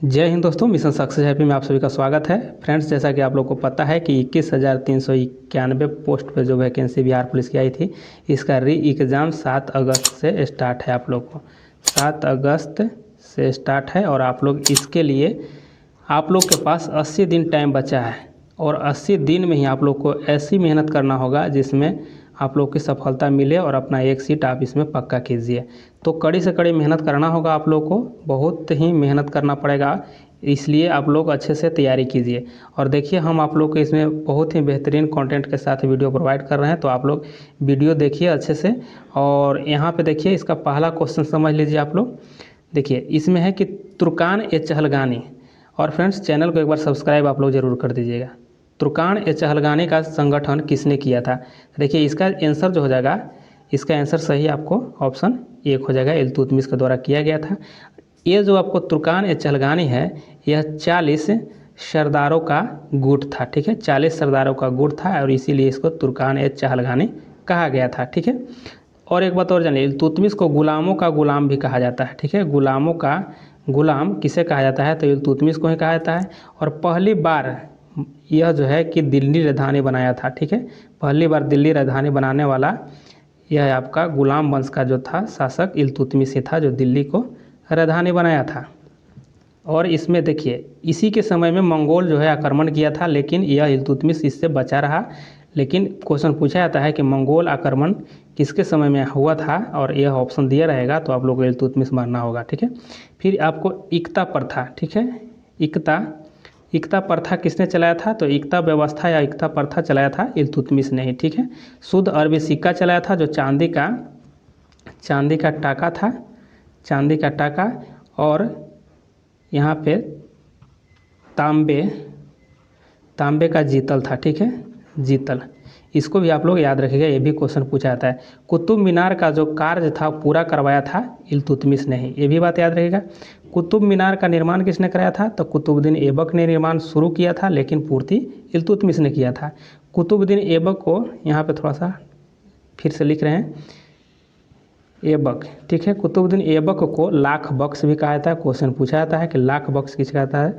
जय हिंद दोस्तों, mission success happy में आप सभी का स्वागत है। फ्रेंड्स, जैसा कि आप लोग को पता है कि 21,391 पोस्ट पे जो वैकेंसी बिहार पुलिस की आई थी, इसका री एग्ज़ाम 7 अगस्त से स्टार्ट है। आप लोग को 7 अगस्त से स्टार्ट है और आप लोग इसके लिए आप लोग के पास 80 दिन टाइम बचा है और 80 दिन में ही आप लोग को ऐसी मेहनत करना होगा जिसमें आप लोग की सफलता मिले और अपना एक सीट आप इसमें पक्का कीजिए। तो कड़ी से कड़ी मेहनत करना होगा आप लोग को, बहुत ही मेहनत करना पड़ेगा, इसलिए आप लोग अच्छे से तैयारी कीजिए। और देखिए, हम आप लोग को इसमें बहुत ही बेहतरीन कंटेंट के साथ वीडियो प्रोवाइड कर रहे हैं, तो आप लोग वीडियो देखिए अच्छे से। और यहाँ पे देखिए, इसका पहला क्वेश्चन समझ लीजिए आप लोग। देखिए, इसमें है कि तुर्कान ए चहलगानी। और फ्रेंड्स, चैनल को एक बार सब्सक्राइब आप लोग ज़रूर कर दीजिएगा। तुर्कान ए चहलगानी का संगठन किसने किया था? देखिए, इसका आंसर जो हो जाएगा, इसका आंसर सही आपको ऑप्शन 1 हो जाएगा, इल्तुतमिश के द्वारा किया गया था। ये जो आपको तुर्कान ए चहलगानी है, यह 40 सरदारों का गुट था। ठीक है, 40 सरदारों का गुट था और इसीलिए इसको तुर्कान ए चहलगानी कहा गया था। ठीक है, और एक बात और जानिए, इल्तुतमिश को गुलामों का गुलाम भी कहा जाता है। ठीक है, गुलामों का गुलाम किसे कहा जाता है? तो इल्तुतमिश को ही कहा जाता है। और पहली बार यह जो है कि दिल्ली राजधानी बनाया था। ठीक है, पहली बार दिल्ली राजधानी बनाने वाला यह आपका गुलाम वंश का जो था शासक इल्तुतमिश ही था, जो दिल्ली को राजधानी बनाया था। और इसमें देखिए, इसी के समय में मंगोल जो है आक्रमण किया था, लेकिन यह इल्तुतमिश इससे बचा रहा। लेकिन क्वेश्चन पूछा जाता है कि मंगोल आक्रमण किसके समय में हुआ था, और यह ऑप्शन दिया रहेगा तो आप लोग को इल्तुतमिश मानना होगा। ठीक है, फिर आपको इक्ता प्रथा। ठीक है, इक्ता प्रथा किसने चलाया था? तो इक्ता व्यवस्था या इक्ता प्रथा चलाया था इल्तुतमिश ने ही। ठीक है, शुद्ध अरबी सिक्का चलाया था, जो चांदी का टाका था, चांदी का टाका। और यहाँ पे तांबे का जीतल था। ठीक है, जीतल, इसको भी आप लोग याद रखिएगा, ये भी क्वेश्चन पूछा जाता है। कुतुब मीनार का जो कार्य था पूरा करवाया था इल्तुतमिश ने ही, ये भी बात याद रखिएगा। कुतुब मीनार का निर्माण किसने कराया था? तो कुतुबुद्दीन ऐबक ने निर्माण शुरू किया था, लेकिन पूर्ति इल्तुतमिश ने किया था। कुतुबुद्दीन ऐबक को यहाँ पे थोड़ा सा फिर से लिख रहे हैं, ऐबक। ठीक है, कुतुबुद्दीन ऐबक को लाख बख्श भी कहा जाता है। क्वेश्चन पूछा जाता है कि लाख बख्श किसे कहता है?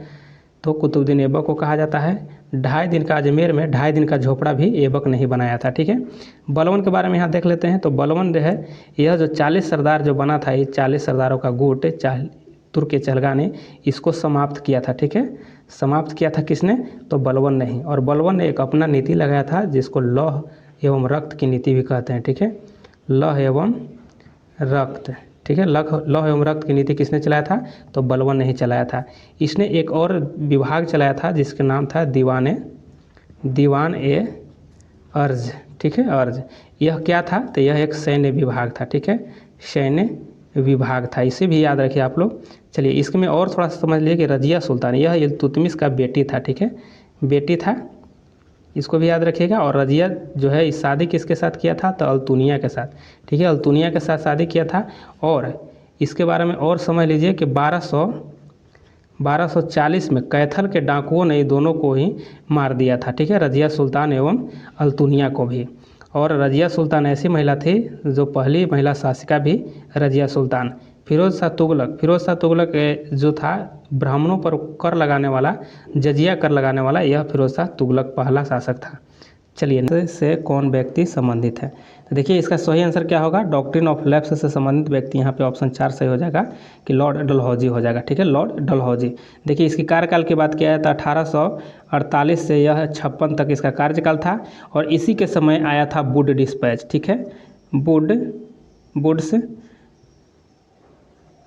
तो कुतुबुद्दीन ऐबक को कहा जाता है। 2.5 दिन का अजमेर में 2.5 दिन का झोपड़ा भी ऐबक ने ही बनाया था। ठीक है, बलवन के बारे में यहाँ देख लेते हैं। तो बलवन जो है, यह जो 40 सरदार जो बना था, ये 40 सरदारों का गुट तुर्क ए चहलगानी ने इसको समाप्त किया था। ठीक है, समाप्त किया था किसने? तो बलवन ने ही। और बलवन ने एक अपना नीति लगाया था जिसको लौह एवं रक्त की नीति भी कहते हैं। ठीक है, लौह एवं रक्त। ठीक है, लौह एवं रक्त की नीति किसने चलाया था? तो बलवन ने ही चलाया था। इसने एक और विभाग चलाया था जिसका नाम था दीवान ए अर्ज। ठीक है, अर्ज, यह क्या था? तो यह एक सैन्य विभाग था। ठीक है, सैन्य विभाग था, इसे भी याद रखिए आप लोग। चलिए, इसमें और थोड़ा सा समझ लीजिए कि रजिया सुल्तान, यह इल्तुतमिश का बेटी था। ठीक है, बेटी था, इसको भी याद रखिएगा। और रजिया जो है, इस शादी किसके साथ किया था? तो अल्तुनिया के साथ। ठीक है, अल्तुनिया के साथ शादी किया था। और इसके बारे में और समझ लीजिए कि 1240 में कैथल के डाकुओं ने दोनों को ही मार दिया था। ठीक है, रजिया सुल्तान एवं अल्तुनिया को भी। और रजिया सुल्तान ऐसी महिला थी जो पहली महिला शासिका भी रजिया सुल्तान। फिरोज शाह तुगलक जो था, ब्राह्मणों पर कर लगाने वाला, जजिया कर लगाने वाला, यह फिरोज शाह तुगलक पहला शासक था। चलिए, से कौन व्यक्ति संबंधित है? तो देखिए, इसका सही आंसर क्या होगा? डॉक्ट्रिन ऑफ लैप्स से संबंधित व्यक्ति, यहाँ पे ऑप्शन 4 सही हो जाएगा कि लॉर्ड डलहौजी हो जाएगा। ठीक है, लॉर्ड डलहौजी। देखिए, इसकी कार्यकाल की बात किया जाए तो 1848 से यह 56 तक इसका कार्यकाल था। और इसी के समय आया था वुड डिस्पैच। ठीक है, वुड्स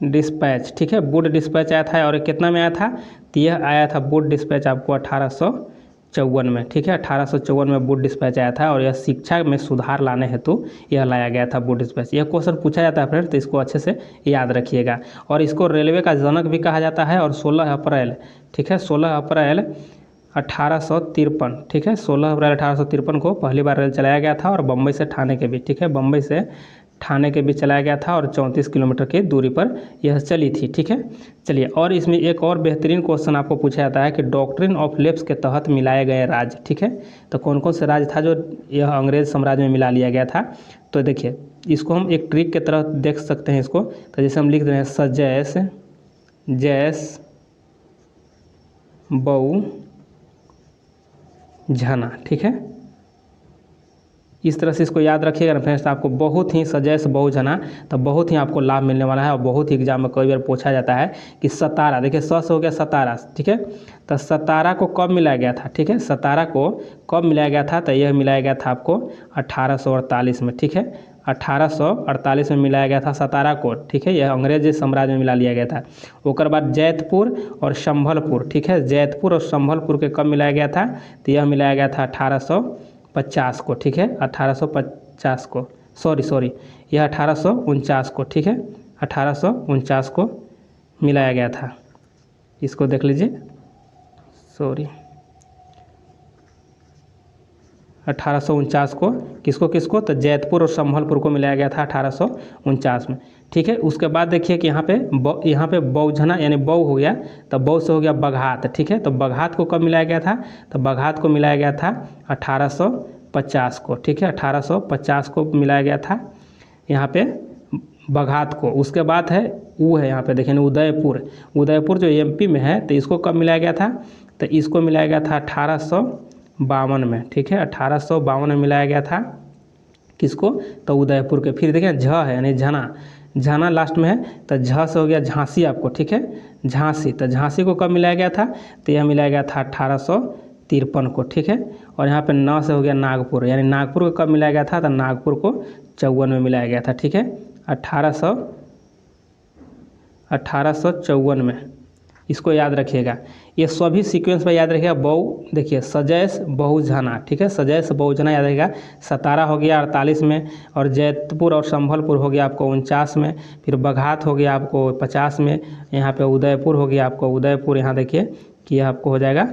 डिस्पैच। ठीक है, वुड डिस्पैच आया था। और कितना में आया था? तो यह आया था वुड डिस्पैच आपको 1854 में। ठीक है, 1854 में वुड डिस्पैच आया था। और यह शिक्षा में सुधार लाने हेतु यह लाया गया था वुड डिस्पैच। यह क्वेश्चन पूछा जाता है फ्रेंड, तो इसको अच्छे से याद रखिएगा। और इसको रेलवे का जनक भी कहा जाता है। और 16 अप्रैल, ठीक है, 16 अप्रैल 1853, ठीक है, 16 अप्रैल 1853 को पहली बार रेल चलाया गया था। और बम्बई से ठाणे के बीच, ठीक है, बम्बई से ठाणे के बीच चलाया गया था। और 34 किलोमीटर की दूरी पर यह चली थी। ठीक है, चलिए, और इसमें एक और बेहतरीन क्वेश्चन आपको पूछा जाता है कि डॉक्ट्रिन ऑफ लेप्स के तहत मिलाए गए राज्य। ठीक है, तो कौन कौन से राज्य था जो यह अंग्रेज साम्राज्य में मिला लिया गया था? तो देखिए, इसको हम एक ट्रिक के तरह देख सकते हैं इसको। तो जैसे हम लिख रहे हैं सजैस, जैस, बहुझना, ठीक है। इस तरह से इसको याद रखिएगा ना फ्रेंड्स, आपको बहुत ही सजैस बहुझना, तो बहुत ही आपको लाभ मिलने वाला है। और बहुत ही एग्जाम में कई बार पूछा जाता है कि सतारा, देखिए स से हो गया सतारा, ठीक है। तो सतारा को कब मिलाया गया था, ठीक है, सतारा को कब मिलाया गया था, तो यह मिलाया गया था आपको 1848 में, ठीक है। 1848 में मिलाया गया था सतारा को, ठीक है। यह अंग्रेज साम्राज्य में मिला लिया गया था। उसके बाद जैतपुर और संभलपुर, ठीक है, जैतपुर और संभलपुर के कब मिलाया गया था, तो यह मिलाया गया था 1850 को, ठीक है, 1850 को, सॉरी यह 1849 को, ठीक है, 1849 को मिलाया गया था। इसको देख लीजिए, सॉरी 1849 को किसको तो जैतपुर और संभलपुर को मिलाया गया था 1849 में, ठीक है। उसके बाद देखिए कि यहाँ पे बहुझना यानी बऊ हो गया, तो बऊ से हो गया बघात, ठीक है। तो बघात को कब मिलाया गया था, तो बघात को मिलाया गया था 1850 को, ठीक है, 1850 को मिलाया गया था यहाँ पे बघात को। उसके बाद है यहाँ पे देखिए उदयपुर जो एमपी में है, तो इसको कब मिलाया गया था, तो इसको मिलाया गया था 1852 में, ठीक है, 1852 में मिलाया गया था किसको, तो उदयपुर के। फिर देखिए झ है यानी झना लास्ट में है, तो झ से हो गया झांसी आपको, ठीक है, झांसी। तो झांसी को कब मिलाया गया था, तो यह मिलाया गया था 1853 को, ठीक है। और यहाँ पे न से हो गया नागपुर, यानी नागपुर को कब मिलाया गया था, तो नागपुर को 54 में मिलाया गया था, ठीक है, 1854 में। इसको याद रखिएगा, ये सभी सीक्वेंस में याद रखिएगा। देखिए सजैस बहुझना, ठीक है, सजैस बहुझना याद रखिएगा। सतारा हो गया 48 में, और जैतपुर और संभलपुर हो गया आपको 49 में, फिर बघात हो गया आपको 50 में, यहाँ पे उदयपुर हो गया आपको, उदयपुर यहाँ देखिए कि यह आपको हो जाएगा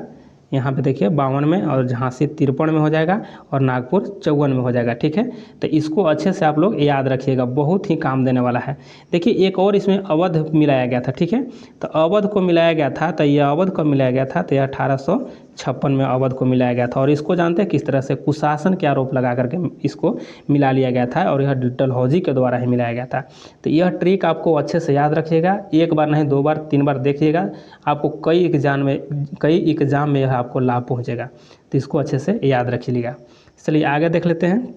यहाँ पे देखिए 52 में, और झांसी 53 में हो जाएगा, और नागपुर 54 में हो जाएगा, ठीक है। तो इसको अच्छे से आप लोग याद रखिएगा, बहुत ही काम देने वाला है। देखिए एक और इसमें अवध मिलाया गया था, ठीक है। तो अवध को मिलाया गया था, तो यह अवध को मिलाया गया था, तो यह 1856 में अवध को मिलाया गया था। और इसको जानते हैं किस तरह से, कुशासन के आरोप लगा करके इसको मिला लिया गया था, और यह डलहौजी के द्वारा ही मिलाया गया था। तो यह ट्रिक आपको अच्छे से याद रखिएगा, एक बार नहीं 2 बार 3 बार देखिएगा, आपको कई एग्जाम में यह आपको लाभ पहुंचेगा। तो इसको अच्छे से याद रखिएगा। चलिए आगे देख लेते हैं।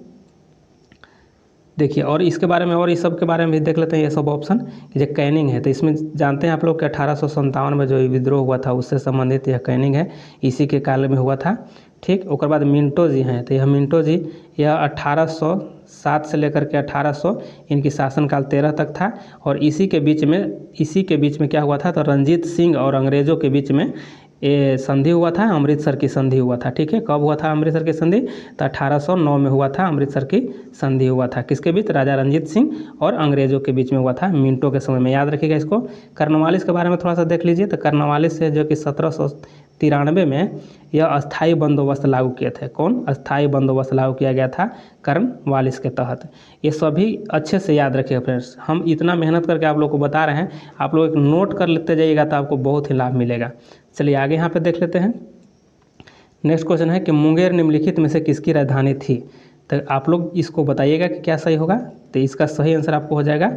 देखिए और इसके बारे में और इस सब के बारे में भी देख लेते हैं, ये सब ऑप्शन कि जो कैनिंग है, तो इसमें जानते हैं आप लोग कि 1857 में जो विद्रोह हुआ था उससे संबंधित यह कैनिंग है, इसी के काल में हुआ था, ठीक। उसके बाद मिंटो जी हैं, तो यह मिंटो जी यह 1807 से लेकर के 1800 इनकी शासनकाल 13 तक था। और इसी के बीच में क्या हुआ था, तो रंजीत सिंह और अंग्रेज़ों के बीच में ये संधि हुआ था, अमृतसर की संधि हुआ था, ठीक है। कब हुआ था अमृतसर की संधि, तो 1809 में हुआ था, अमृतसर की संधि हुआ था। किसके बीच, राजा रंजीत सिंह और अंग्रेज़ों के बीच में हुआ था, मिंटो के समय में। याद रखिएगा इसको। कर्नवालिस के बारे में थोड़ा सा देख लीजिए, तो कर्नवालिस से जो कि 1793 में यह अस्थाई बंदोबस्त लागू किए थे। कौन, अस्थाई बंदोबस्त लागू किया गया था कर्नवालिस के तहत। ये सभी अच्छे से याद रखिएगा फ्रेंड्स, हम इतना मेहनत करके आप लोग को बता रहे हैं, आप लोग एक नोट कर लेते जाइएगा तो आपको बहुत ही लाभ मिलेगा। चलिए आगे यहाँ पे देख लेते हैं। नेक्स्ट क्वेश्चन है कि मुंगेर निम्नलिखित में से किसकी राजधानी थी। तो आप लोग इसको बताइएगा कि क्या सही होगा। तो इसका सही आंसर आपको हो जाएगा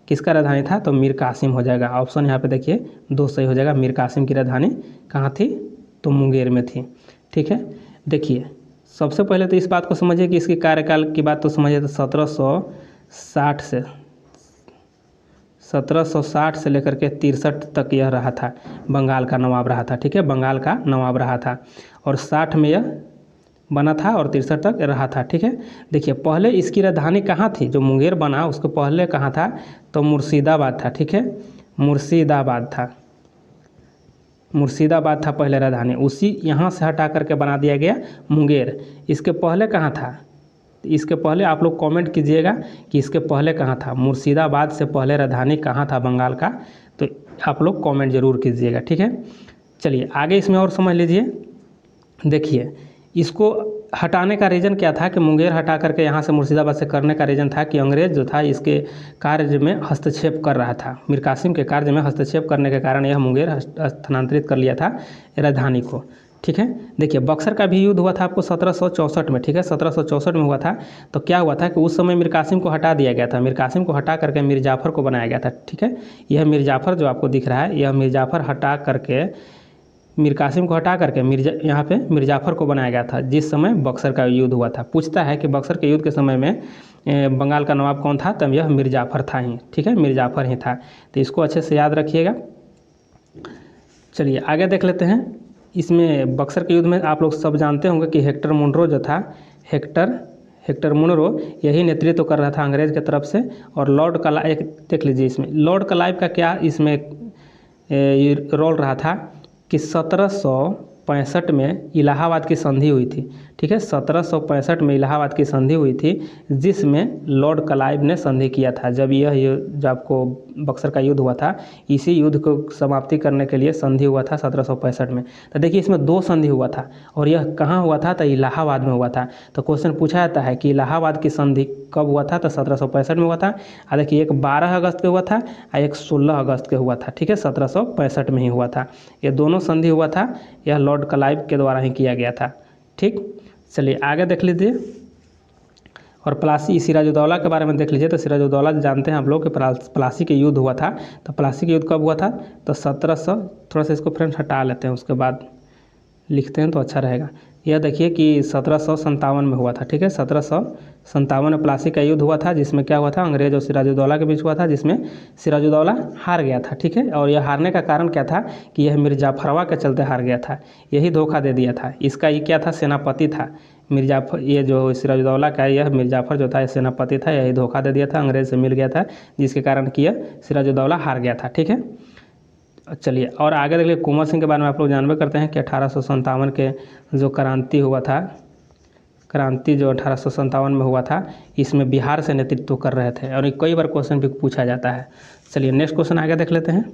किसका राजधानी था, तो मीर कासिम हो जाएगा। ऑप्शन यहाँ पे देखिए 2 सही हो जाएगा। मीर कासिम की राजधानी कहाँ थी, तो मुंगेर में थी, ठीक है। देखिए सबसे पहले तो इस बात को समझिए कि इसके कार्यकाल की बात तो समझिए, तो 1760 से लेकर के 63 तक यह रहा था, बंगाल का नवाब रहा था, ठीक है, बंगाल का नवाब रहा था। और 60 में यह बना था और 63 तक रहा था, ठीक है। देखिए पहले इसकी राजधानी कहाँ थी, जो मुंगेर बना उसको पहले कहाँ था, तो मुर्शिदाबाद था, ठीक है, मुर्शिदाबाद था पहले राजधानी, उसी यहाँ से हटा करके बना दिया गया मुंगेर। इसके पहले कहाँ था, इसके पहले आप लोग कमेंट कीजिएगा कि इसके पहले कहाँ था, मुर्शिदाबाद से पहले राजधानी कहाँ था बंगाल का, तो आप लोग कमेंट जरूर कीजिएगा, ठीक है। चलिए आगे इसमें और समझ लीजिए। देखिए इसको हटाने का रीज़न क्या था, कि मुंगेर हटा करके यहाँ से मुर्शिदाबाद से करने का रीज़न था कि अंग्रेज़ जो था इसके कार्य में हस्तक्षेप कर रहा था, मीर कासिम के कार्य में हस्तक्षेप करने के कारण यह मुंगेर स्थानांतरित कर लिया था राजधानी को, ठीक है। देखिए बक्सर का भी युद्ध हुआ था आपको 1764 में, ठीक है, 1764 में हुआ था। तो क्या हुआ था कि उस समय मीर कासिम को हटा दिया गया था, मीर कासिम को हटा करके मीर जाफ़र को बनाया गया था, ठीक है। यह मीर जाफ़र जो आपको दिख रहा है, यह मीर जाफ़र हटा करके मीर कासिम को हटा करके यहाँ पे मीर जाफ़र को बनाया गया था जिस समय बक्सर का युद्ध हुआ था। पूछता है कि बक्सर के युद्ध के समय में बंगाल का नवाब कौन था, तब यह मीर जाफ़र था ही, ठीक है, मीर जाफ़र ही था। तो इसको अच्छे से याद रखिएगा। चलिए आगे देख लेते हैं। इसमें बक्सर के युद्ध में आप लोग सब जानते होंगे कि हेक्टर मुनरो जो था, हेक्टर मुनरो यही नेतृत्व कर रहा था अंग्रेज़ की तरफ से। और लॉर्ड क्लाइव, एक देख लीजिए इसमें लॉर्ड क्लाइव का क्या इसमें रोल रहा था कि 1765 में इलाहाबाद की संधि हुई थी, ठीक है, 1765 में इलाहाबाद की संधि हुई थी जिसमें लॉर्ड क्लाइव ने संधि किया था। जब जब आपको बक्सर का युद्ध हुआ था, इसी युद्ध को समाप्ति करने के लिए संधि हुआ था 1765 में। तो देखिए इसमें 2 संधि हुआ था और यह कहाँ हुआ था, तो इलाहाबाद में हुआ था। तो क्वेश्चन पूछा जाता है कि इलाहाबाद की संधि कब हुआ था, तो 1765 में हुआ था। देखिए एक 12 अगस्त को हुआ था और एक 16 अगस्त के हुआ था, ठीक है, 1765 में ही हुआ था। ये दोनों संधि हुआ था, यह लॉर्ड क्लाइव के द्वारा ही किया गया था, ठीक। चलिए आगे देख लीजिए। और प्लासी सिराजुद्दौला के बारे में देख लीजिए। तो सिराजुद्दौला जानते हैं आप लोग कि प्लासी के युद्ध हुआ था। तो प्लासी के युद्ध कब हुआ था, तो 1700, थोड़ा सा इसको फ्रेंड्स हटा लेते हैं, उसके बाद लिखते हैं तो अच्छा रहेगा। यह देखिए कि 1757 में हुआ था, ठीक है, 1757 में प्लासी का युद्ध हुआ था जिसमें क्या हुआ था, अंग्रेज और सिराजुद्दौला के बीच हुआ था, जिसमें सिराजुद्दौला हार गया था, ठीक है। और यह हारने का कारण क्या था कि यह मीर जाफरवा के चलते हार गया था, यही धोखा दे दिया था। इसका ये क्या था, सेनापति था मीर जाफर, ये जो सिराजुद्दौला का यह मीर जाफर जो था सेनापति था, यही धोखा दे दिया था, अंग्रेज से मिल गया था, जिसके कारण कि यह सिराजुद्दौला हार गया था, ठीक है। चलिए और आगे देख लीजिए। कुंवर सिंह के बारे में आप लोग जानबे करते हैं कि 1857 के जो क्रांति हुआ था, क्रांति जो 1857 में हुआ था, इसमें बिहार से नेतृत्व कर रहे थे और कई बार क्वेश्चन भी पूछा जाता है। चलिए नेक्स्ट क्वेश्चन आगे देख लेते हैं।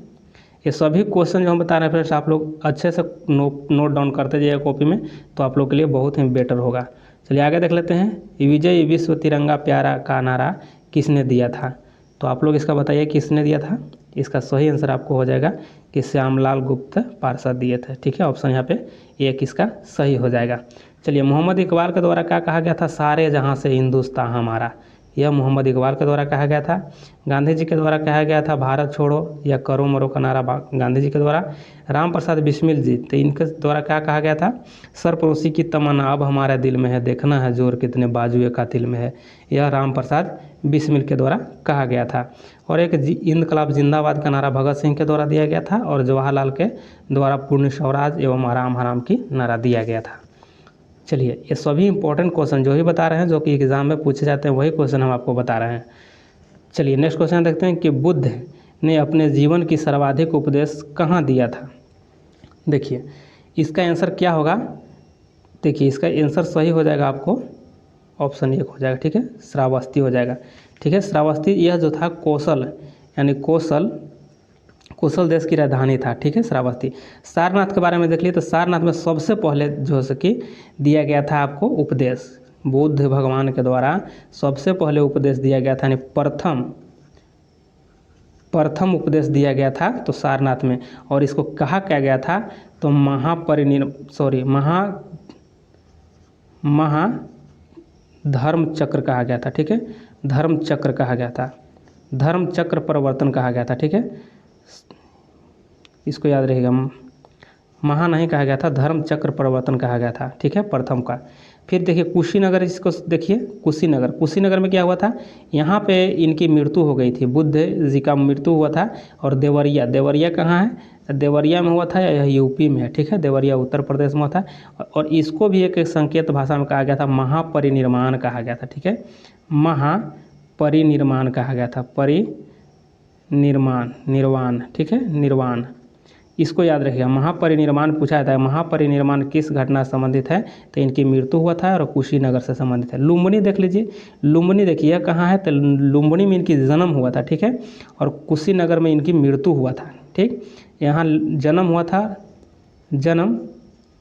ये सभी क्वेश्चन जो हम बता रहे हैं फ्रेंड्स, आप लोग अच्छे से नोट डाउन करते जाइए कॉपी में, तो आप लोग के लिए बहुत ही बेटर होगा। चलिए आगे देख लेते हैं। विजय विश्व तिरंगा प्यारा का नारा किसने दिया था, तो आप लोग इसका बताइए किसने दिया था। इसका सही आंसर आपको हो जाएगा कि श्यामलाल गुप्त पार्षद दिए थे, ठीक है, ऑप्शन यहाँ पे एक इसका सही हो जाएगा। चलिए मोहम्मद इकबाल के द्वारा क्या कहा गया था, सारे जहाँ से हिंदुस्तान हमारा, यह मोहम्मद इकबाल के द्वारा कहा गया था। गांधी जी के द्वारा कहा गया था भारत छोड़ो या करो मरो का नारा गांधी जी के द्वारा। राम प्रसाद बिस्मिल जी, तो इनके द्वारा क्या कहा गया था, सरपरोसी की तमन्ना अब हमारे दिल में है, देखना है जोर कितने बाजुए कातिल में है, यह राम प्रसाद बिस्मिल के द्वारा कहा गया था। और एक इनकलाब जिंदाबाद का नारा भगत सिंह के द्वारा दिया गया था और जवाहरलाल के द्वारा पूर्ण स्वराज एवं आराम हराम की नारा दिया गया था। चलिए ये सभी इंपॉर्टेंट क्वेश्चन जो ही बता रहे हैं, जो कि एग्ज़ाम में पूछे जाते हैं, वही क्वेश्चन हम आपको बता रहे हैं। चलिए नेक्स्ट क्वेश्चन देखते हैं कि बुद्ध ने अपने जीवन की सर्वाधिक उपदेश कहाँ दिया था। देखिए इसका आंसर क्या होगा, देखिए इसका आंसर सही हो जाएगा आपको ऑप्शन 1 हो जाएगा, ठीक है, श्रावस्ती हो जाएगा, ठीक है। श्रावस्ती यह जो था कौशल यानी कौशल देश की राजधानी था, ठीक है, श्रावस्ती। सारनाथ के बारे में देख लिए तो सारनाथ में सबसे पहले जो है कि दिया गया था आपको उपदेश, बुद्ध भगवान के द्वारा सबसे पहले उपदेश दिया गया था, यानी प्रथम उपदेश दिया गया था तो सारनाथ में। और इसको कहा क्या गया था, तो धर्म चक्र कहा गया था, ठीक है, धर्म चक्र कहा गया था, धर्म चक्र प्रवर्तन कहा गया था, ठीक है, इसको याद रहेगा, महा नहीं कहा गया था, धर्म चक्र प्रवर्तन कहा गया था, ठीक है, प्रथम का। फिर देखिए कुशीनगर, इसको देखिए कुशीनगर में क्या हुआ था, यहाँ पे इनकी मृत्यु हो गई थी, बुद्ध जी का मृत्यु हुआ था। और देवरिया कहाँ है, देवरिया में हुआ था, यह यूपी में है, ठीक है, देवरिया उत्तर प्रदेश में हुआ था। और इसको भी एक संकेत भाषा में कहा गया था, महापरिनिर्वाण कहा गया था, ठीक है, महापरिनिर्वाण कहा गया था, निर्वाण, ठीक है, निर्वाण, इसको याद रखिएगा। महापरिनिर्वाण पूछा जाता है, महापरिनिर्वाण किस घटना से संबंधित है, तो इनकी मृत्यु हुआ था और कुशीनगर से संबंधित है। लुम्बिनी देख लीजिए, लुम्बिनी देखिए यह कहाँ है, तो लुम्बिनी में इनकी जन्म हुआ था, ठीक है, और कुशीनगर में इनकी मृत्यु हुआ था, ठीक, यहाँ जन्म हुआ था,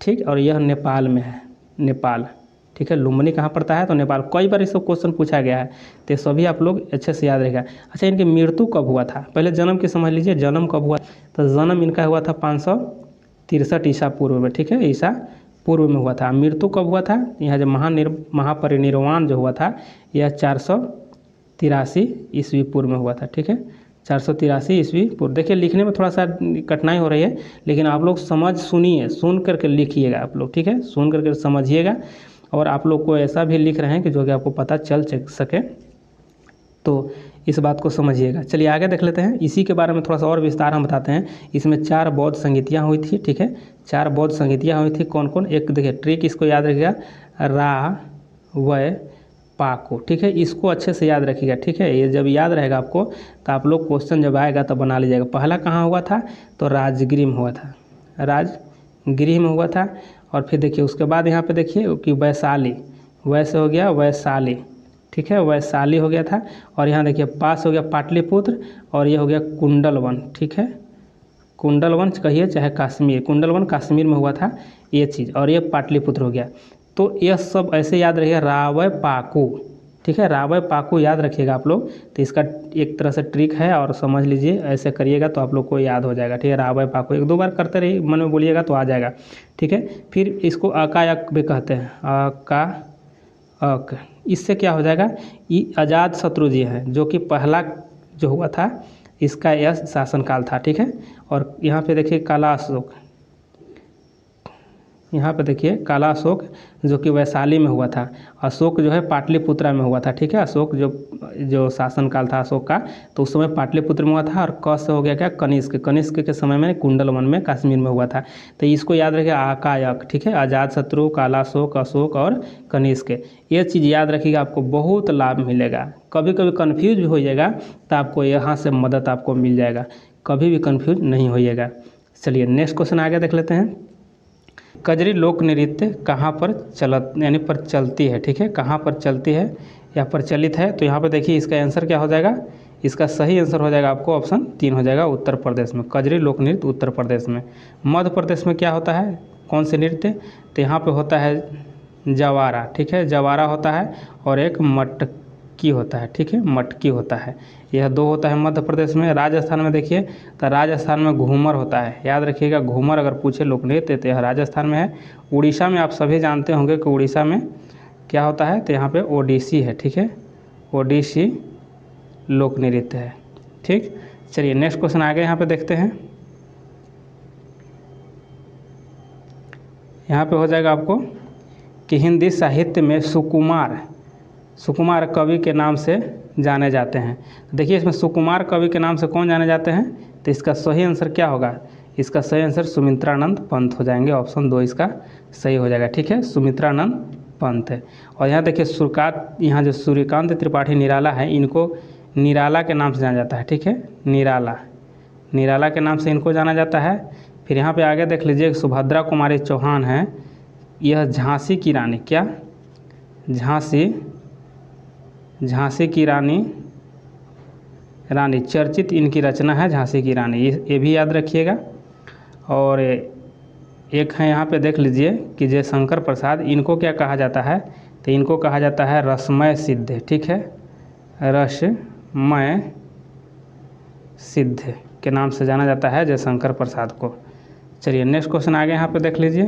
ठीक, और यह नेपाल में है, नेपाल, ठीक है। लुम्बिनी कहाँ पड़ता है, तो नेपाल। कई बार इसको क्वेश्चन पूछा गया है, तो सभी आप लोग अच्छे से याद रखेगा। अच्छा इनकी मृत्यु कब हुआ था, पहले जन्म की समझ लीजिए, जन्म कब हुआ, तो जन्म इनका हुआ था 563 ईसा पूर्व में, ठीक है, ईसा पूर्व में हुआ था। मृत्यु कब हुआ था, यहाँ जो महापरिनिर्वाण जो हुआ था यह 483 ईस्वी पूर्व में हुआ था, ठीक है, 483 ईस्वी पूर्व। देखिए लिखने में थोड़ा सा कठिनाई हो रही है, लेकिन आप लोग सुनिए, सुन करके लिखिएगा आप लोग, ठीक है, सुन करके समझिएगा। और आप लोग को ऐसा भी लिख रहे हैं कि जो कि आपको पता चल सके, तो इस बात को समझिएगा। चलिए आगे देख लेते हैं। इसी के बारे में थोड़ा सा और विस्तार हम बताते हैं। इसमें 4 बौद्ध संगीतियाँ हुई थी, ठीक है, 4 बौद्ध संगीतियाँ हुई थी। कौन कौन? एक देखिए ट्रिक इसको याद रखिएगा, रा वय पाको, ठीक है, इसको अच्छे से याद रखिएगा, ठीक है। ये जब याद रहेगा आपको तो आप लोग क्वेश्चन जब आएगा तो बना लीजिएगा। पहला कहाँ हुआ था? तो राजगृह में हुआ था, राजगृह में हुआ था। और फिर देखिए उसके बाद यहाँ पे देखिए कि वैशाली, वैसे हो गया वैशाली, ठीक है, वैशाली हो गया था। और यहाँ देखिए पास हो गया पाटलिपुत्र, और ये हो गया कुंडलवन, ठीक है, कुंडलवन कहिए चाहे कश्मीर, कुंडलवन कश्मीर में हुआ था ये चीज़, और ये पाटलिपुत्र हो गया। तो यह सब ऐसे याद रखिएगा, रावय पाकू, ठीक है, रावय पाकू याद रखिएगा आप लोग। तो इसका एक तरह से ट्रिक है और समझ लीजिए, ऐसे करिएगा तो आप लोग को याद हो जाएगा, ठीक है। रावय पाकू 1-2 बार करते रहिए, मन में बोलिएगा तो आ जाएगा, ठीक है। फिर इसको अकायक भी कहते हैं, अका अक, इससे क्या हो जाएगा? ये अजात शत्रु जी हैं, जो कि पहला जो हुआ था इसका यह शासनकाल था, ठीक है। और यहाँ पे देखिए काला अशोक, यहाँ पे देखिए काला अशोक जो कि वैशाली में हुआ था। अशोक जो है पाटलिपुत्रा में हुआ था, ठीक है। अशोक जो शासनकाल था अशोक का, तो उस समय पाटलिपुत्र में हुआ था। और क से हो गया क्या? कनिष्क, कनिष्क के समय में कुंडलवन में कश्मीर में हुआ था। तो इसको याद रखिए, आकायक, ठीक है, अजातशत्रु, काला अशोक, अशोक और कनिष्क, ये चीज़ याद रखिएगा, आपको बहुत लाभ मिलेगा। कभी कभी कन्फ्यूज भी हो जाएगा तो आपको यहाँ से मदद आपको मिल जाएगा, कभी भी कन्फ्यूज नहीं होइएगा। चलिए नेक्स्ट क्वेश्चन आगे देख लेते हैं। कजरी लोक नृत्य कहाँ पर यानी चलती है, ठीक है, कहाँ पर चलती है या प्रचलित है? तो यहाँ पर देखिए इसका आंसर क्या हो जाएगा? इसका सही आंसर हो जाएगा आपको ऑप्शन 3 हो जाएगा, उत्तर प्रदेश में। कजरी लोक नृत्य उत्तर प्रदेश में। मध्य प्रदेश में क्या होता है, कौन से नृत्य? तो यहाँ पर होता है जवारा, ठीक है, जवारा होता है, और एक मटकी होता है, ठीक है, मटकी होता है। यह 2 होता है मध्य प्रदेश में। राजस्थान में देखिए तो राजस्थान में घूमर होता है, याद रखिएगा, घूमर अगर पूछे लोक नृत्य तो यह राजस्थान में है। उड़ीसा में आप सभी जानते होंगे कि उड़ीसा में क्या होता है, तो यहाँ पे ओडिसी है, ठीक है, ओडिसी लोक नृत्य है, ठीक। चलिए नेक्स्ट क्वेश्चन आगे यहाँ पे देखते हैं। यहाँ पे हो जाएगा आपको कि हिंदी साहित्य में सुकुमार कवि के नाम से जाने जाते हैं। देखिए इसमें सुकुमार कवि के नाम से कौन जाने जाते हैं? तो इसका सही आंसर क्या होगा? इसका सही आंसर सुमित्रानंद पंत हो जाएंगे, ऑप्शन 2 इसका सही हो जाएगा, ठीक है, सुमित्रानंद पंत है। और यहाँ देखिए यहाँ जो सूर्यकांत त्रिपाठी निराला है, इनको निराला के नाम से जाना जाता है, ठीक है, निराला के नाम से इनको जाना जाता है। फिर यहाँ पे आगे देख लीजिए सुभद्रा कुमारी चौहान है, यह झांसी की रानी, क्या? झांसी की रानी चर्चित इनकी रचना है झांसी की रानी, ये भी याद रखिएगा। और एक है यहाँ पे देख लीजिए कि जयशंकर प्रसाद, इनको क्या कहा जाता है? तो इनको कहा जाता है रसमय सिद्ध, ठीक है, रसमय सिद्ध के नाम से जाना जाता है जयशंकर प्रसाद को। चलिए नेक्स्ट क्वेश्चन आगे यहाँ पे देख लीजिए,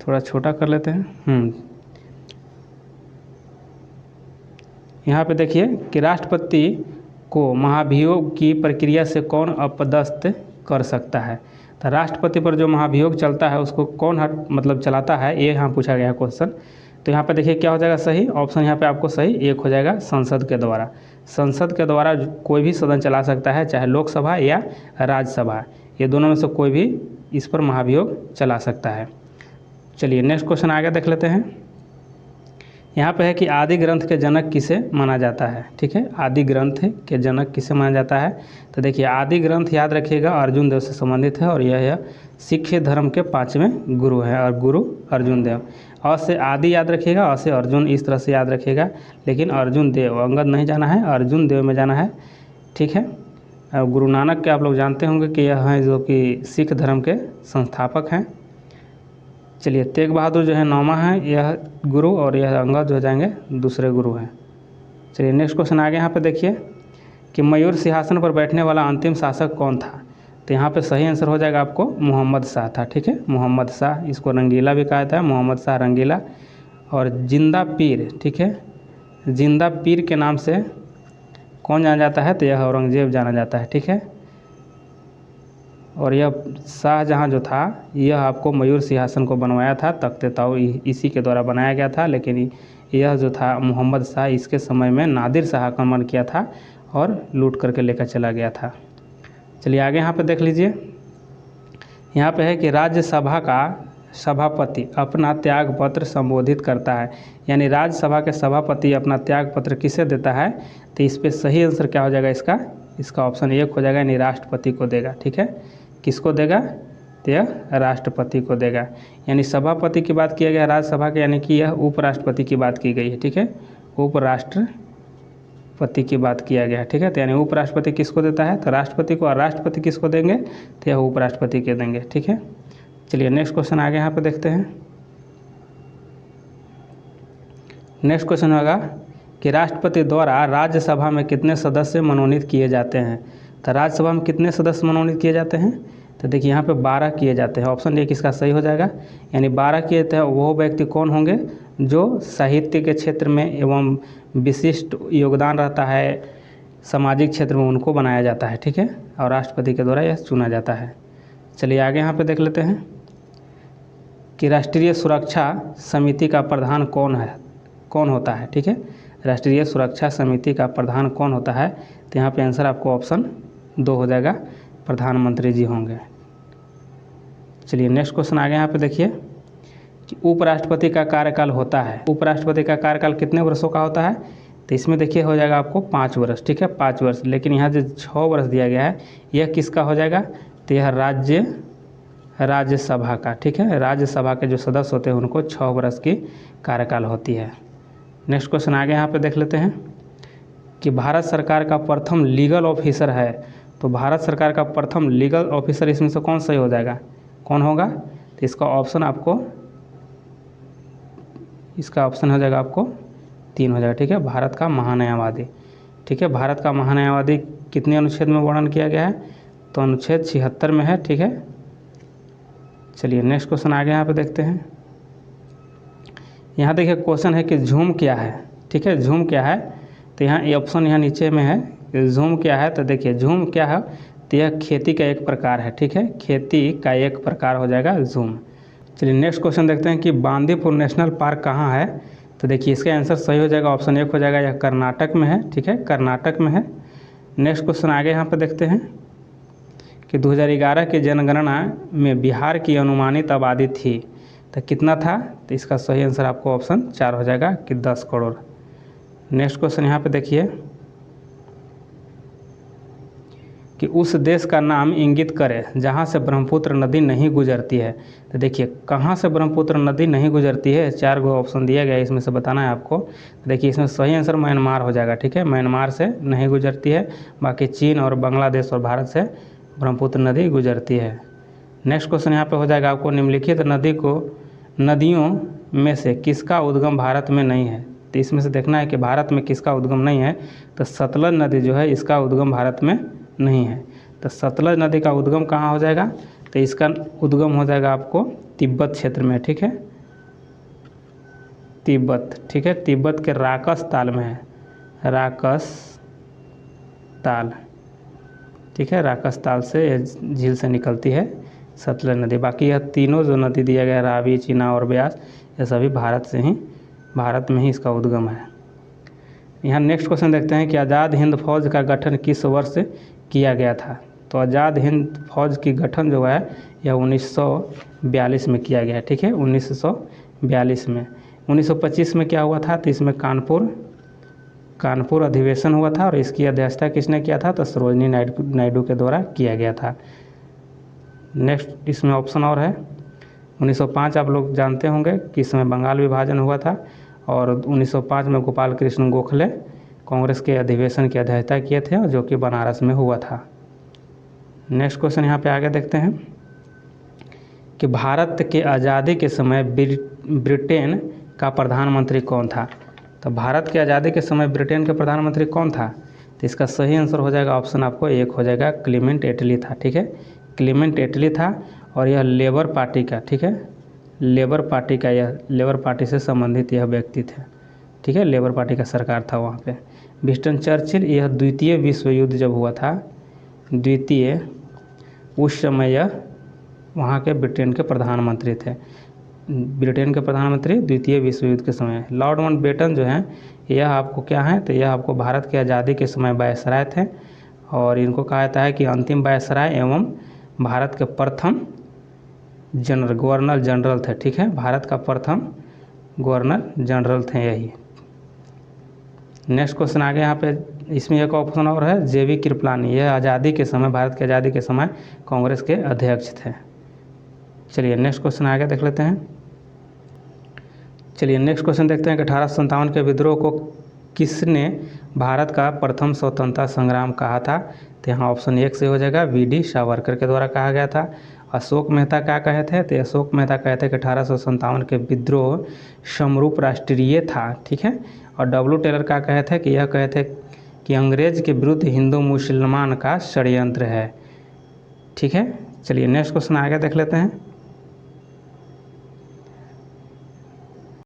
थोड़ा छोटा कर लेते हैं। यहाँ पे देखिए कि राष्ट्रपति को महाभियोग की प्रक्रिया से कौन अपदस्थ कर सकता है? तो राष्ट्रपति पर जो महाभियोग चलता है उसको कौन चलाता है, ये यहाँ पूछा गया है क्वेश्चन। तो यहाँ पे देखिए क्या हो जाएगा सही ऑप्शन, यहाँ पे आपको सही 1 हो जाएगा, संसद के द्वारा। संसद के द्वारा कोई भी सदन चला सकता है, चाहे लोकसभा या राज्यसभा, ये दोनों में से कोई भी इस पर महाभियोग चला सकता है। चलिए नेक्स्ट क्वेश्चन आगे देख लेते हैं। यहाँ पे है कि आदि ग्रंथ के जनक किसे माना जाता है, ठीक है, आदि ग्रंथ के जनक किसे माना जाता है? तो देखिए आदि ग्रंथ याद रखिएगा अर्जुन देव से संबंधित है, और यह सिख धर्म के 5वें गुरु हैं, और गुरु अर्जुन देव। अ से आदि याद रखिएगा, अ से अर्जुन, इस तरह से याद रखिएगा, लेकिन अर्जुन देव, अंगद नहीं जाना है, अर्जुन देव में जाना है, ठीक है। गुरु नानक के आप लोग जानते होंगे कि यह हैं जो कि सिख धर्म के संस्थापक हैं। चलिए तेग बहादुर जो है 9वां है यह गुरु, और यह अंगद हो जाएंगे दूसरे गुरु हैं। चलिए नेक्स्ट क्वेश्चन आगे यहाँ पे देखिए कि मयूर सिंहासन पर बैठने वाला अंतिम शासक कौन था? तो यहाँ पे सही आंसर हो जाएगा आपको मोहम्मद शाह था, ठीक है, मोहम्मद शाह, इसको रंगीला भी कहा जाता है, मोहम्मद शाह रंगीला। और जिंदा पीर, ठीक है, जिंदा पीर के नाम से कौन जाना जाता है? तो यह औरंगजेब जाना जाता है, ठीक है। और यह शाहजहाँ जो था यह आपको मयूर सिंहासन को बनवाया था, तख्त ताऊ इसी के द्वारा बनाया गया था। लेकिन यह जो था मोहम्मद शाह, इसके समय में नादिर शाह आक्रमण किया था और लूट करके लेकर चला गया था। चलिए आगे यहाँ पे देख लीजिए। यहाँ पे है कि राज्यसभा का सभापति अपना त्याग पत्र संबोधित करता है, यानी राज्यसभा के सभापति अपना त्याग पत्र किसे देता है? तो इस पर सही आंसर क्या हो जाएगा इसका ऑप्शन 1 हो जाएगा, यानी राष्ट्रपति को देगा, ठीक है। किसको देगा? तो यह राष्ट्रपति को देगा। यानी सभापति की बात किया गया राज्यसभा के, यानी कि यह उपराष्ट्रपति की बात की गई है, ठीक है। उपराष्ट्रपति की बात किया गया है, ठीक है। तो यानी उपराष्ट्रपति किसको देता है? तो राष्ट्रपति को। और राष्ट्रपति किसको देंगे? तो यह उपराष्ट्रपति के देंगे, ठीक है। चलिए नेक्स्ट क्वेश्चन आगे यहाँ पे देखते हैं। नेक्स्ट क्वेश्चन होगा कि राष्ट्रपति द्वारा राज्यसभा में कितने सदस्य मनोनीत किए जाते हैं? तो राज्यसभा में कितने सदस्य मनोनीत किए जाते हैं? तो देखिए यहाँ पे 12 किए जाते हैं। ऑप्शन 1 इसका सही हो जाएगा, यानी 12 किए जाते हैं। वो व्यक्ति कौन होंगे? जो साहित्य के क्षेत्र में एवं विशिष्ट योगदान रहता है सामाजिक क्षेत्र में, उनको बनाया जाता है, ठीक है। और राष्ट्रपति के द्वारा यह चुना जाता है। चलिए आगे यहाँ पे देख लेते हैं कि राष्ट्रीय सुरक्षा समिति का प्रधान कौन होता है, ठीक है। राष्ट्रीय सुरक्षा समिति का प्रधान कौन होता है? तो यहाँ पे आंसर आपको ऑप्शन 2 हो जाएगा, प्रधानमंत्री जी होंगे। चलिए नेक्स्ट क्वेश्चन आगे यहाँ पे देखिए कि उपराष्ट्रपति का कार्यकाल होता है। उपराष्ट्रपति का कार्यकाल कितने वर्षों का होता है? तो इसमें देखिए हो जाएगा आपको 5 वर्ष, ठीक है, 5 वर्ष। लेकिन यहाँ जो 6 वर्ष दिया गया है यह किसका हो जाएगा? तो यह राज्यसभा का, ठीक है। राज्यसभा के जो सदस्य होते हैं उनको 6 वर्ष की कार्यकाल होती है। नेक्स्ट क्वेश्चन आगे यहाँ पे देख लेते हैं कि भारत सरकार का प्रथम लीगल ऑफिसर है। तो भारत सरकार का प्रथम लीगल ऑफिसर इसमें से कौन सही हो जाएगा? कौन होगा? तो इसका ऑप्शन हो जाएगा आपको 3 हो जाएगा, ठीक है। भारत का महान्यायवादी, ठीक है। भारत का महान्यायवादी कितने अनुच्छेद में वर्णन किया गया है? तो अनुच्छेद 76 में है, ठीक है। चलिए नेक्स्ट क्वेश्चन आगे यहाँ पे देखते हैं। यहाँ देखिए क्वेश्चन है कि झूम क्या है, ठीक है। झूम क्या है? तो यहाँ ये ऑप्शन यहाँ नीचे में है कि झूम क्या है। तो देखिए झूम क्या है? तो यह खेती का एक प्रकार है, ठीक है। खेती का एक प्रकार हो जाएगा झूम। चलिए नेक्स्ट क्वेश्चन देखते हैं कि बांदीपुर नेशनल पार्क कहाँ है? तो देखिए इसका आंसर सही हो जाएगा, ऑप्शन 1 हो जाएगा, यह कर्नाटक में है, ठीक है, कर्नाटक में है। नेक्स्ट क्वेश्चन आगे यहाँ पर देखते हैं कि 2011 की जनगणना में बिहार की अनुमानित आबादी थी, तो कितना था? तो इसका सही आंसर आपको ऑप्शन 4 हो जाएगा कि 10 करोड़। नेक्स्ट क्वेश्चन यहाँ पे देखिए कि उस देश का नाम इंगित करे जहाँ से ब्रह्मपुत्र नदी नहीं गुजरती है। तो देखिए कहाँ से ब्रह्मपुत्र नदी नहीं गुजरती है, 4 गो ऑप्शन दिया गया है, इसमें से बताना है आपको। देखिए इसमें सही आंसर म्यांमार हो जाएगा, ठीक है। म्यांमार से नहीं गुजरती है, बाकी चीन और बांग्लादेश और भारत से ब्रह्मपुत्र नदी गुजरती है। नेक्स्ट क्वेश्चन यहाँ पे हो जाएगा आपको निम्नलिखित नदियों में से किसका उद्गम भारत में नहीं है। तो इसमें से देखना है कि भारत में किसका उद्गम नहीं है। तो सतलज नदी जो है इसका उद्गम भारत में नहीं है। तो सतलज नदी का उद्गम कहाँ हो जाएगा? तो इसका उद्गम हो जाएगा आपको तिब्बत क्षेत्र में, ठीक है, तिब्बत, ठीक है। तिब्बत के राकस ताल में है, राकस ताल, ठीक है। राकस ताल से झील से निकलती है सतलज नदी। बाकी यह तीनों जो नदी दिया गया रावी, चीना और ब्यास, यह सभी भारत में ही इसका उद्गम है। यहाँ नेक्स्ट क्वेश्चन देखते हैं कि आज़ाद हिंद फौज का गठन किस वर्ष किया गया था। तो आज़ाद हिंद फौज की गठन जो है यह 1942 में किया गया है, ठीक है, 1942 में। 1925 में क्या हुआ था? तो इसमें कानपुर अधिवेशन हुआ था और इसकी अध्यक्षता किसने किया था? तो सरोजनी नायडू के द्वारा किया गया था। नेक्स्ट इसमें ऑप्शन और है 1905 आप लोग जानते होंगे कि इसमें बंगाल विभाजन हुआ था और 1905 में गोपाल कृष्ण गोखले कांग्रेस के अधिवेशन की अध्यक्षता किए थे और जो कि बनारस में हुआ था। नेक्स्ट क्वेश्चन यहाँ पे आगे देखते हैं कि भारत के आज़ादी के समय ब्रिटेन का प्रधानमंत्री कौन था। तो भारत की आज़ादी के समय ब्रिटेन के प्रधानमंत्री कौन था? तो इसका सही आंसर हो जाएगा, ऑप्शन आपको 1 हो जाएगा, क्लीमेंट एटली था, ठीक है। क्लीमेंट एटली था और यह लेबर पार्टी का, ठीक है, लेबर पार्टी से संबंधित यह व्यक्ति थे, ठीक है। लेबर पार्टी का सरकार था वहाँ पे। विंस्टन चर्चिल, यह द्वितीय विश्व युद्ध जब हुआ था, द्वितीय, उस समय यह वहाँ के ब्रिटेन के प्रधानमंत्री थे, ब्रिटेन के प्रधानमंत्री द्वितीय विश्व युद्ध के समय। लॉर्ड माउंटबेटन जो हैं यह आपको क्या है, तो यह आपको भारत की आज़ादी के समय वायसराय थे और इनको कहा जाता है कि अंतिम वायसराय एवं भारत के प्रथम गवर्नर जनरल थे। ठीक है, भारत का प्रथम गवर्नर जनरल थे यही। नेक्स्ट क्वेश्चन आगे यहाँ पे, इसमें एक ऑप्शन और है, जेबी कृपलानी, यह आज़ादी के समय, भारत की आज़ादी के समय कांग्रेस के अध्यक्ष थे। चलिए नेक्स्ट क्वेश्चन आगे देख लेते हैं। चलिए नेक्स्ट क्वेश्चन देखते हैं कि 1857 के विद्रोह को किसने भारत का प्रथम स्वतंत्रता संग्राम कहा था। तो यहाँ ऑप्शन 1 से हो जाएगा, वीडी सावरकर के द्वारा कहा गया था। अशोक मेहता क्या कहे थे, तो अशोक मेहता कहते थे कि 1857 के विद्रोह समरूप राष्ट्रीय था। ठीक है, और डब्ल्यू टेलर क्या कहे थे कि यह कहे थे कि अंग्रेज के विरुद्ध हिंदू मुसलमान का षड्यंत्र है। ठीक है, चलिए नेक्स्ट क्वेश्चन आगे देख लेते हैं।